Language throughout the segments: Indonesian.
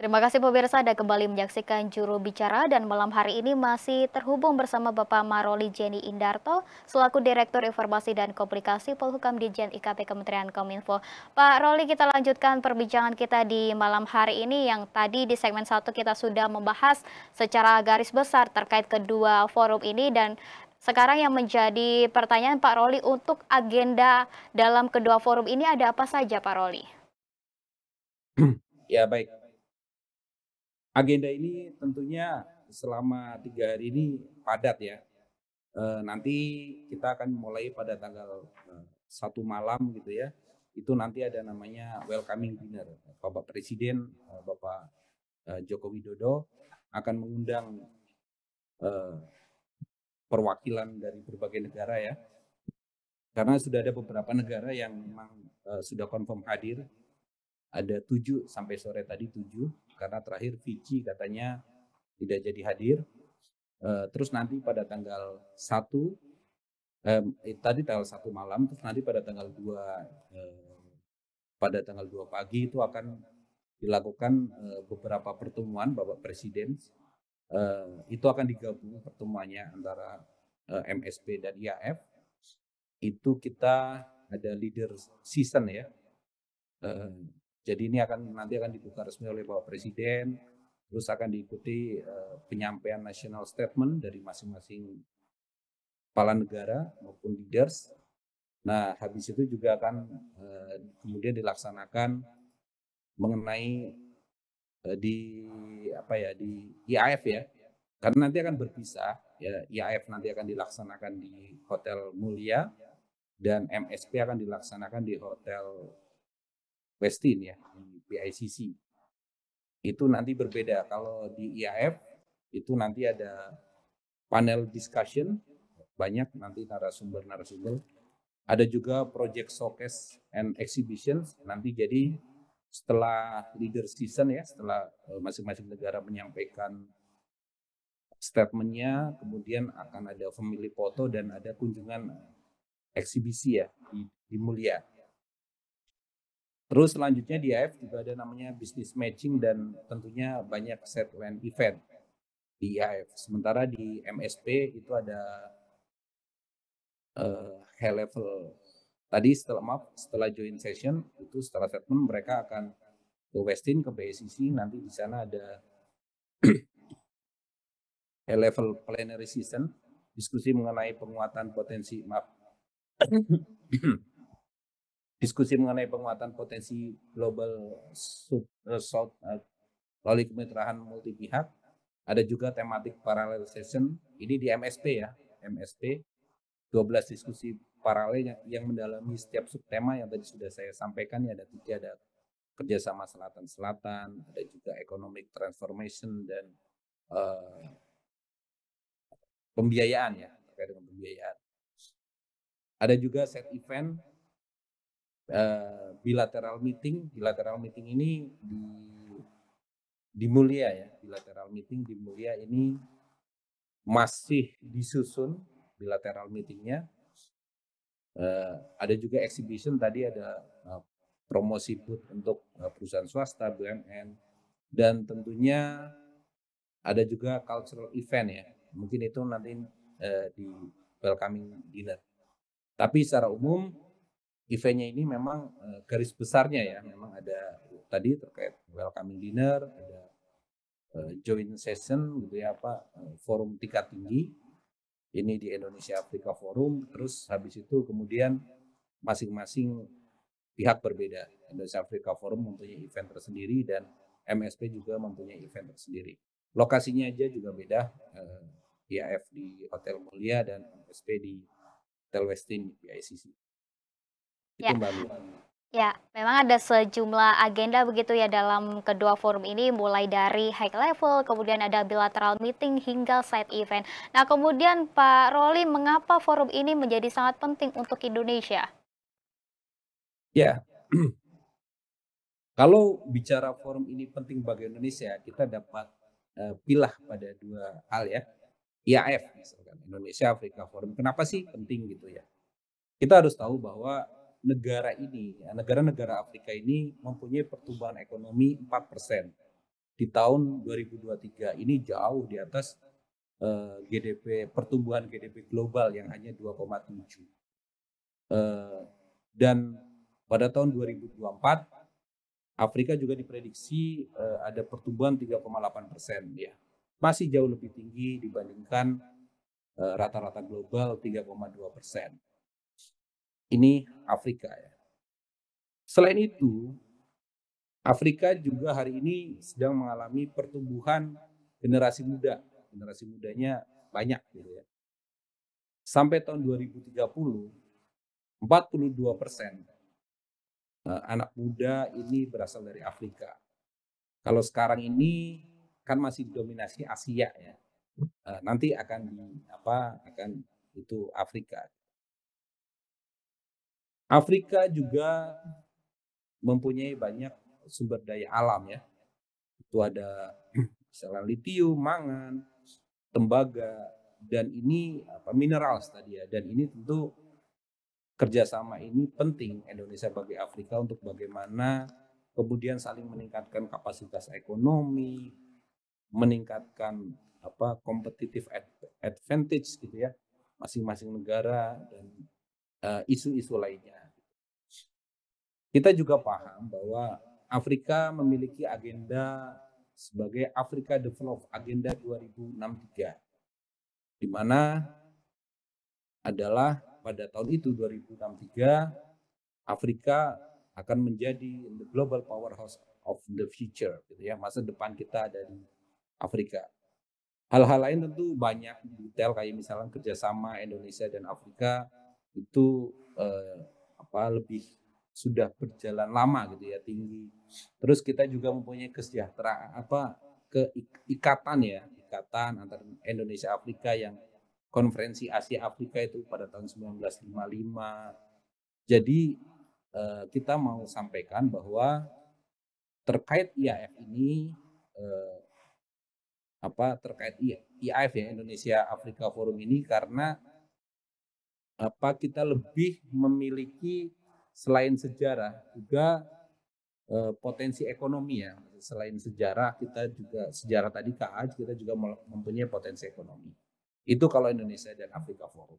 Terima kasih pemirsa Anda kembali menyaksikan Juru Bicara dan malam hari ini masih terhubung bersama Bapak Maroli Jenny Indarto selaku Direktur Informasi dan Komunikasi Polhukam Ditjen IKP Kementerian Kominfo. Pak Roli, kita lanjutkan perbincangan kita di malam hari ini yang tadi di segmen 1 kita sudah membahas secara garis besar terkait kedua forum ini dan sekarang yang menjadi pertanyaan Pak Roli untuk agenda dalam kedua forum ini ada apa saja Pak Roli? Ya baik, agenda ini tentunya selama 3 hari ini padat ya. Nanti kita akan mulai pada tanggal 1 malam gitu ya. Itu nanti ada namanya welcoming dinner. Bapak Presiden, Bapak Joko Widodo akan mengundang eh, perwakilan dari berbagai negara ya. Karena sudah ada beberapa negara yang memang sudah confirm hadir. Ada 7 sampai sore tadi 7, karena terakhir Fiji katanya tidak jadi hadir. Terus nanti pada tanggal 1, tadi tanggal 1 malam, terus nanti pada tanggal 2, pada tanggal 2 pagi itu akan dilakukan beberapa pertemuan Bapak Presiden. Itu akan digabung pertemuannya antara MSP dan IAF. Itu kita ada leader season ya. Eh, jadi ini nanti akan dibuka resmi oleh Bapak Presiden, terus akan diikuti penyampaian national statement dari masing-masing kepala negara maupun leaders. Nah, habis itu juga akan kemudian dilaksanakan mengenai di IAF ya, karena nanti akan berpisah ya. IAF nanti akan dilaksanakan di Hotel Mulia dan MSP akan dilaksanakan di Hotel Westin ya, di PICC. Itu nanti berbeda. Kalau di IAF itu nanti ada panel discussion, banyak nanti narasumber-narasumber. Ada juga project showcase and exhibitions. Nanti jadi setelah leader season ya, setelah masing-masing negara menyampaikan statementnya, kemudian akan ada family foto dan ada kunjungan eksibisi ya di Mulia. Terus selanjutnya di IAF juga ada namanya business matching dan tentunya banyak set event di IAF. Sementara di MSP itu ada high level. Tadi setelah join session itu setelah statement mereka akan ke Westin, ke BSCC, nanti di sana ada high level plenary session, diskusi mengenai penguatan potensi diskusi mengenai penguatan potensi global South melalui kemitraan multi pihak. Ada juga tematik parallel session, ini di MSP ya, MSP 12 diskusi paralel yang mendalami setiap subtema yang tadi sudah saya sampaikan ya. Ada kerjasama selatan-selatan, ada juga economic transformation dan pembiayaan ya, terkait dengan pembiayaan. Ada juga set event bilateral meeting. Bilateral meeting ini di Mulia ya, bilateral meeting di Mulia ini masih disusun bilateral meetingnya. Ada juga exhibition, tadi ada promosi booth untuk perusahaan swasta, BUMN, dan tentunya ada juga cultural event ya. Mungkin itu nanti di welcoming dinner. Tapi secara umum eventnya ini memang garis besarnya ya, memang ada tadi terkait welcoming dinner, ada joint session gitu ya, forum tingkat tinggi ini di Indonesia Afrika Forum. Terus habis itu kemudian masing-masing pihak berbeda. Indonesia Afrika Forum mempunyai event tersendiri dan MSP juga mempunyai event tersendiri. Lokasinya aja juga beda, IAF di Hotel Mulia dan MSP di Hotel Westin di ICC. Itu Ya. Mbak Mira. Ya, memang ada sejumlah agenda begitu ya dalam kedua forum ini, mulai dari high level, kemudian ada bilateral meeting hingga side event. Nah, kemudian Pak Roli, mengapa forum ini menjadi sangat penting untuk Indonesia? Ya, kalau bicara forum ini penting bagi Indonesia, kita dapat pilah pada 2 hal ya. IAF misalkan, Indonesia Afrika Forum. Kenapa sih penting gitu ya? Kita harus tahu bahwa negara ini, ya, negara-negara Afrika ini mempunyai pertumbuhan ekonomi 4%. di tahun 2023 ini jauh di atas GDP, pertumbuhan GDP global yang hanya 2,7. Dan pada tahun 2024 Afrika juga diprediksi ada pertumbuhan 3,8% ya. Masih jauh lebih tinggi dibandingkan rata-rata global 3,2%. Ini Afrika ya. Selain itu, Afrika juga hari ini sedang mengalami pertumbuhan generasi muda. Generasi mudanya banyak gitu ya. Sampai tahun 2030, 42% anak muda ini berasal dari Afrika. Kalau sekarang ini kan masih didominasi Asia ya. Nanti akan itu Afrika. Afrika juga mempunyai banyak sumber daya alam ya. Itu ada misalnya litium, mangan, tembaga, dan ini mineral tadi ya. Dan ini tentu kerjasama ini penting Indonesia bagi Afrika untuk bagaimana kemudian saling meningkatkan kapasitas ekonomi, meningkatkan competitive advantage gitu ya masing-masing negara dan isu-isu lainnya. Kita juga paham bahwa Afrika memiliki agenda sebagai Africa Develop Agenda 2063, di mana adalah pada tahun itu 2063 Afrika akan menjadi the global powerhouse of the future, gitu ya, masa depan kita dari Afrika. Hal-hal lain tentu banyak detail kayak misalnya kerjasama Indonesia dan Afrika itu lebih sudah berjalan lama gitu ya, tinggi. Terus kita juga mempunyai kesejahteraan ikatan antara Indonesia Afrika yang konferensi Asia Afrika itu pada tahun 1955. Jadi kita mau sampaikan bahwa terkait IAF ini terkait IAF ya, Indonesia Afrika Forum ini, karena kita lebih memiliki selain sejarah juga potensi ekonomi ya. Selain sejarah, kita juga sejarah tadi KA, kita juga mempunyai potensi ekonomi. Itu kalau Indonesia dan Afrika Forum.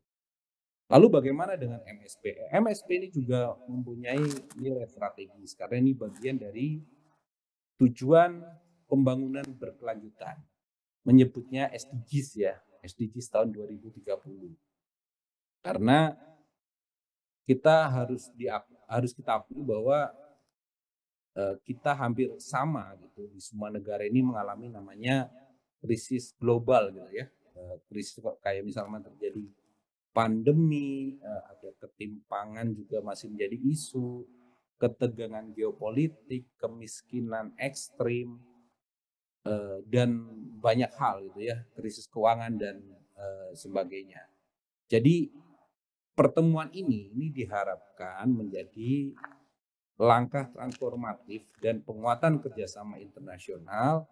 Lalu bagaimana dengan MSP? MSP ini juga mempunyai nilai strategis karena ini bagian dari tujuan pembangunan berkelanjutan. Menyebutnya SDGs ya, SDGs tahun 2030. Karena kita harus kita akui bahwa kita hampir sama gitu di semua negara ini mengalami namanya krisis global gitu ya. Krisis kayak misalnya terjadi pandemi, ada ketimpangan juga masih menjadi isu, ketegangan geopolitik, kemiskinan ekstrim, dan banyak hal gitu ya, krisis keuangan dan sebagainya. Jadi pertemuan ini diharapkan menjadi langkah transformatif dan penguatan kerjasama internasional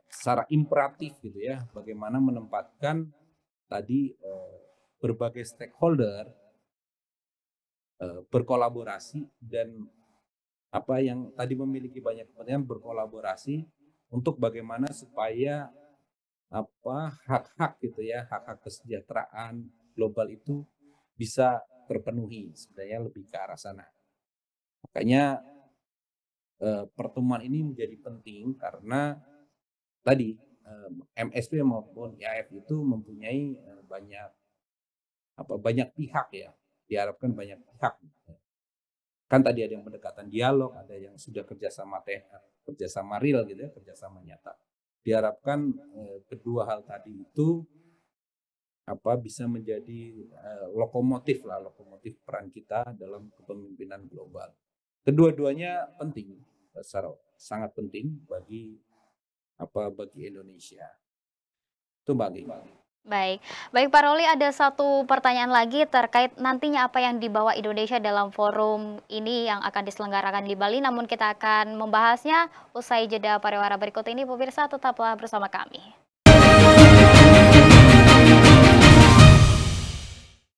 secara imperatif gitu ya, bagaimana menempatkan tadi berbagai stakeholder berkolaborasi dan yang tadi memiliki banyak kepentingan berkolaborasi untuk bagaimana supaya hak-hak gitu ya, hak-hak kesejahteraan global itu bisa terpenuhi, sebenarnya lebih ke arah sana. Makanya pertemuan ini menjadi penting karena tadi MSP maupun IAF itu mempunyai banyak pihak ya, diharapkan banyak pihak. Kan tadi ada yang pendekatan dialog, ada yang sudah kerjasama real gitu ya, kerjasama nyata. Diharapkan kedua hal tadi itu bisa menjadi lokomotif peran kita dalam kepemimpinan global. Kedua-duanya penting, sangat penting bagi Indonesia. Itu Mbak Gi. Baik Pak Roli, ada satu pertanyaan lagi terkait nantinya apa yang dibawa Indonesia dalam forum ini yang akan diselenggarakan di Bali. Namun kita akan membahasnya usai jeda pariwara berikut ini. Pemirsa tetaplah bersama kami.